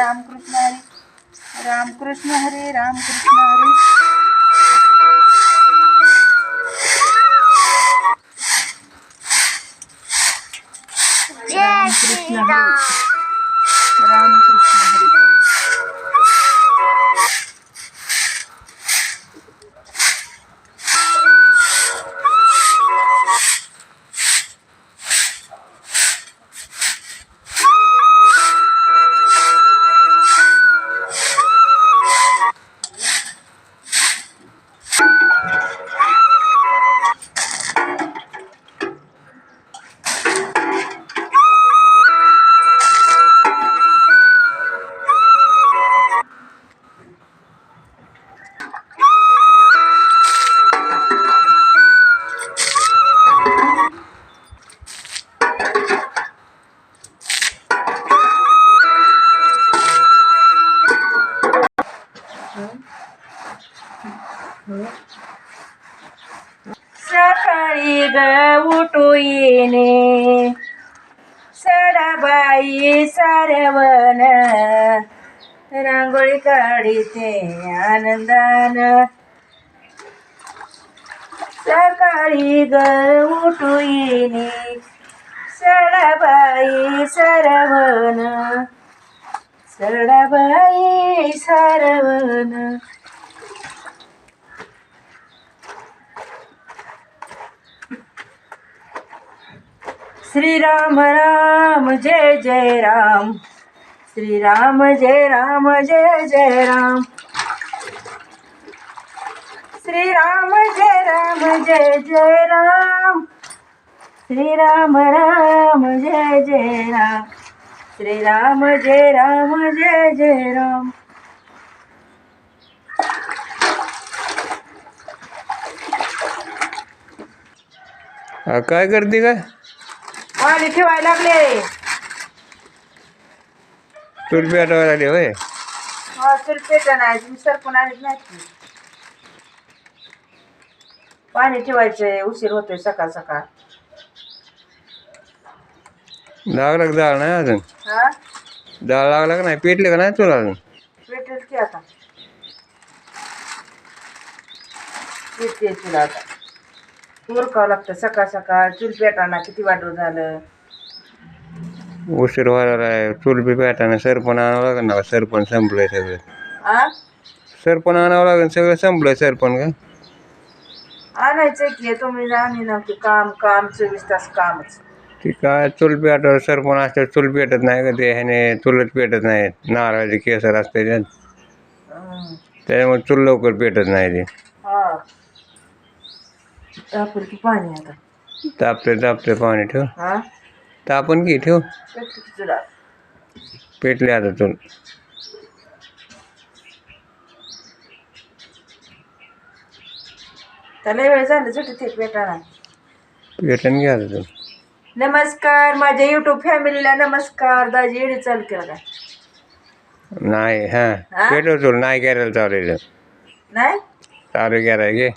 रामकृष्ण हरी रामकृष्ण हरी रामकृष्ण हरी रामकृष्ण हरी रामकृष्ण हरी सकाळी ग उठू येणे सडाबाई सारवण रांगोळी काढीते आनंदान सकाळी ग उठू येणे सडाबाई सारवण सडाबाई सारवण श्रीराम राम जय जय राम श्रीराम जय राम जय जय राम श्रीराम जय राम जय जय राम श्रीराम राम जय जय राम श्रीराम जय राम जय जय राम काय करते काय पाणी ठेवायला लागले चूल पेटवायला लागली होय हा चूल पेटा नाही तुम्ही सरपण आणत नाही पाणी ठेवायचंय उशीर होतोय सकाळ सकाळ लागला का डाळ नाही अजून हा डाळ लागला का नाही पेटले का नाही चूल अजून पेटेल की आता पेटते चूल आता उरकावं लागतं सकाळ सकाळ चूल पेटाना किती वाटू झालं उशीर व्हायला आहे चूल बी पेटाना सरपण आणावं लागेल ना सरपण संपलंय सगळं आ सरपण आणावं लागेल सगळं संपलंय सरपण का आणायचं की तुम्ही जाणी ना की काम काम 24 तास कामच ती काय चूल पेटवर सरपण असते चूल पेटत नाही का ते ह्याने चुलच पेटत नाही नारळाचे केसर असते त्याच्यामुळे चूल लवकर पेटत नाही ते हा तापल की पाणी आता तापते पाणी ठेव हा तापण की ठेव पेटली की चुला पेटले आता चूल त्याला वेळ झालं झुटी ते पेटाना पेटन घ्या आता चूल नमस्कार माझ्या युट्यूब फॅमिलीला नमस्कार दाजी एडी चालू केला नाही हां हा? पेटव चूल नाही करायला चालेल नाही चालू करायला घे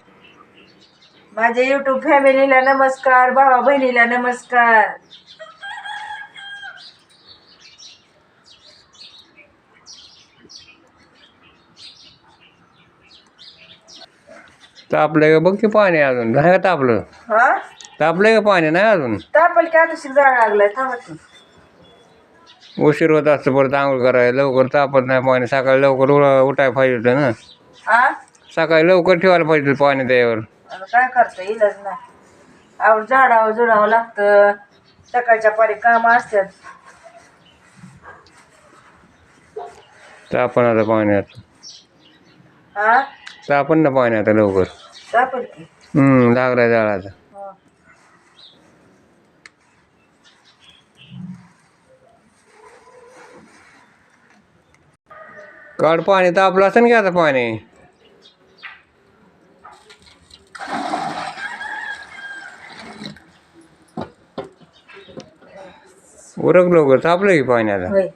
माझ्या युट्यूब फॅमिलीला नमस्कार भावा बहिणीला नमस्कार तापलं का बघ की पाणी अजून नाही का तापलं हा तापलं का पाणी नाही अजून तापल की आता जाळ लागलाय थांबा की उशीर होत असतं परत आंघोळ करायला लवकर तापत नाही पाणी सकाळी लवकर उठायला पाहिजे होतं ना हा सकाळी लवकर ठेवायला पाहिजे होतं पाणी त्यावर आता काय करता इलाज नाही आवड झाडावं जुडावं लागतं सकाळच्या पारी काम असतात तापण आता पाण्यात हा तापण ना पाणी आता लवकर तापल की लागलाय जाळाचा हा. काढ पाणी तापलं असं की आता पाणी उरक लवकर तापलं की पाणी आता होय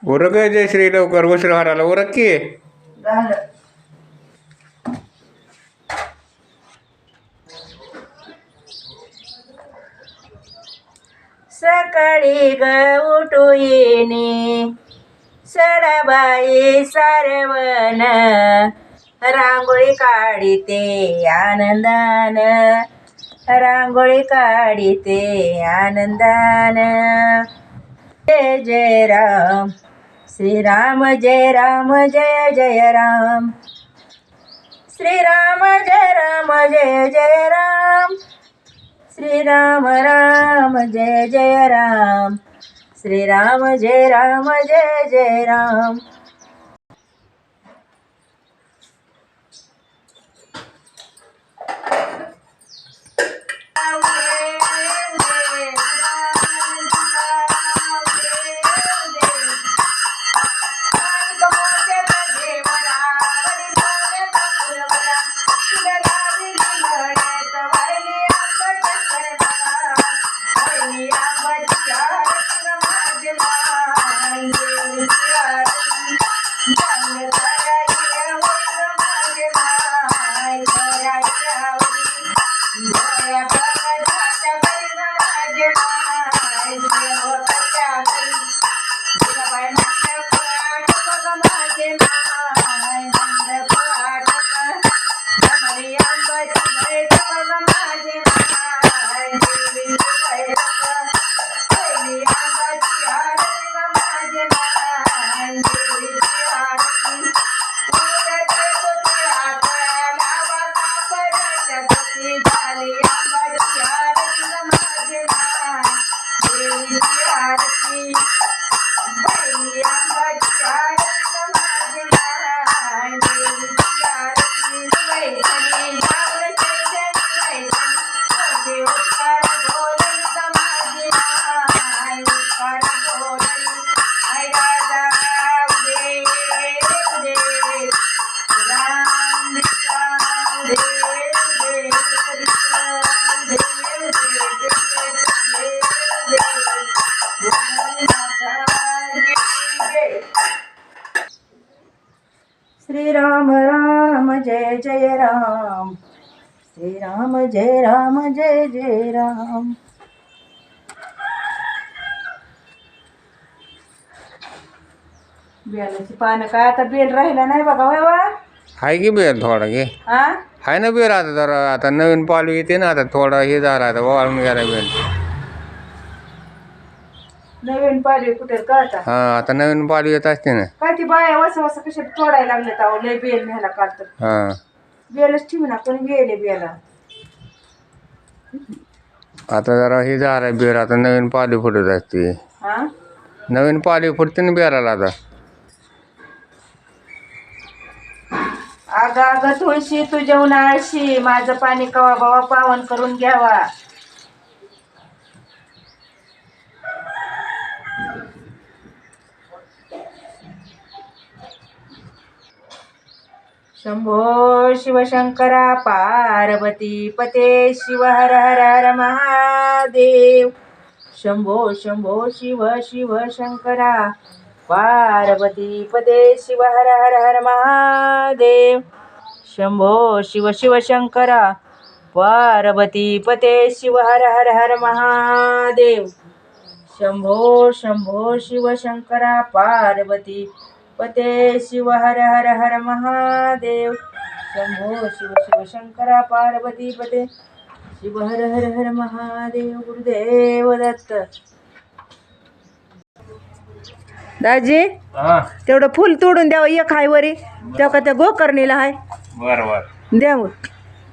उरक जयश्री लवकर उशीर हाराला उरक की झालं सकाळी ग उठू येणे सडाबाई सारवण रांगोळी काढीते आनंदान रांगोळी काढीते आनंदान जय जय राम श्रीराम जय राम जय जय राम श्रीराम जय राम जय जय राम श्रीराम राम जय जय राम श्रीराम जय राम जय जय राम श्रीराम राम जय जय राम श्रीराम जय राम जय जय राम बेलाची पानं काय आता बेल राहिला नाही बघा होय वा आहे की बेर थोडा घे हा आहे ना बेर आता जरा आता नवीन पालवी येते ना आता थोडा हे झाला आता वाळून गेला बेल नवीन पालवी कुठे का आता हा आता नवीन पालवी येत असते ना काय ती बाया वस वस कशा तोडायला लागले तर लय बेल न्यायला काल तर हा बेलच ठेवू ना कोणी गेले बेला आता जरा हे झालं बेर आता नवीन पालवी फुटत असते हा नवीन पालवी फुटते ना बेराला आता अगं अगं तुळशी तू जेवण आळशी माझं पाणी कवा बावा पावन करून घ्यावा शंभो शिवशंकरा पार्वती पते शिव हर हर हर महादेव शंभो शंभो शिव शिव शंकरा पार्वती पते शिव हर हर हर महादेव शंभो शिव शिव शंकरा पार्वती पते शिव हर हर हर महादेव शंभो शंभो शिव शंकरा पार्वती पते शिव हर हर हर महादेव शंभो शिव शिव शंकरा पार्वती पते शिव हर हर हर महादेव गुरुदेव दत्त दाजी तेवढं फुल तोडून द्यावं एक हाय वरी तेव्हा का त्या गोकर्णीला आहे बरं द्यावं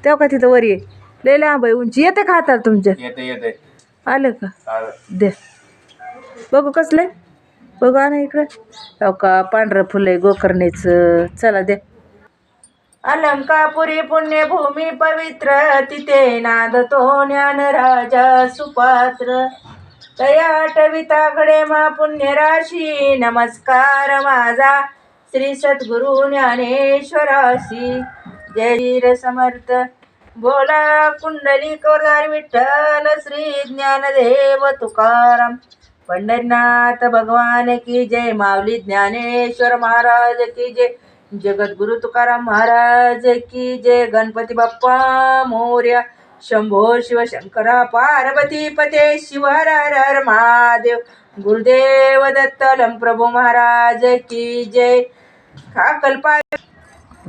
तेव्हा का तिथं वरी लय लांब आहे उंची येते का हाताला तुमच्या येते येते आलं का दे बघू कसलं बघू ना इकडं हो का पांढरं फुलं आहे गोकर्णीचं चला दे अलंकापुरी पुण्यभूमी पवित्र तिथे नादतो ज्ञान राजा सुपात्र तया आठविताकडे मा पुण्यराशी नमस्कार माझा श्री सद्गुरु ज्ञानेश्वरासी जय वीर समर्थ बोला कुंडली कोरदार विठ्ठल श्री ज्ञानदेव तुकाराम पंढरीनाथ भगवान की जय माऊली ज्ञानेश्वर महाराज की जय जगद्गुरु तुकाराम महाराज की जय गणपती बाप्पा मोरया शंभो शिवशंकरा पार्वती पते शिव हर हर हर महादेव. गुरुदेव दत्तलम प्रभू महाराज की जय. खाकलपाय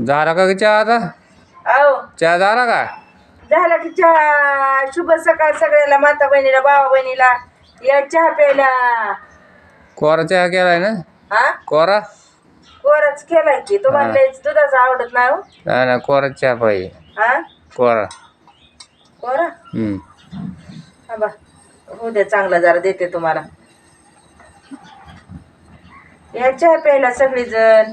झाला का ग चहा आता? आओ चहा झाला का? झाला की चहा. शुभ सकाळ सगळ्याला, माता बहिणीला, भावा बहिणीला. या चहा प्यायला. कोरा चहा केलाय ना? हा कोरा? कोराच केलाय की. तुम्हाला हा. लयच दुधाचा आवडत नाही हो. नाही ना, कोरा चहा पाहिजे. हा कोरा. कोरा. हा बा, हो द्या, चांगला जरा देते तुम्हाला. या चहा प्यायला सगळीजण.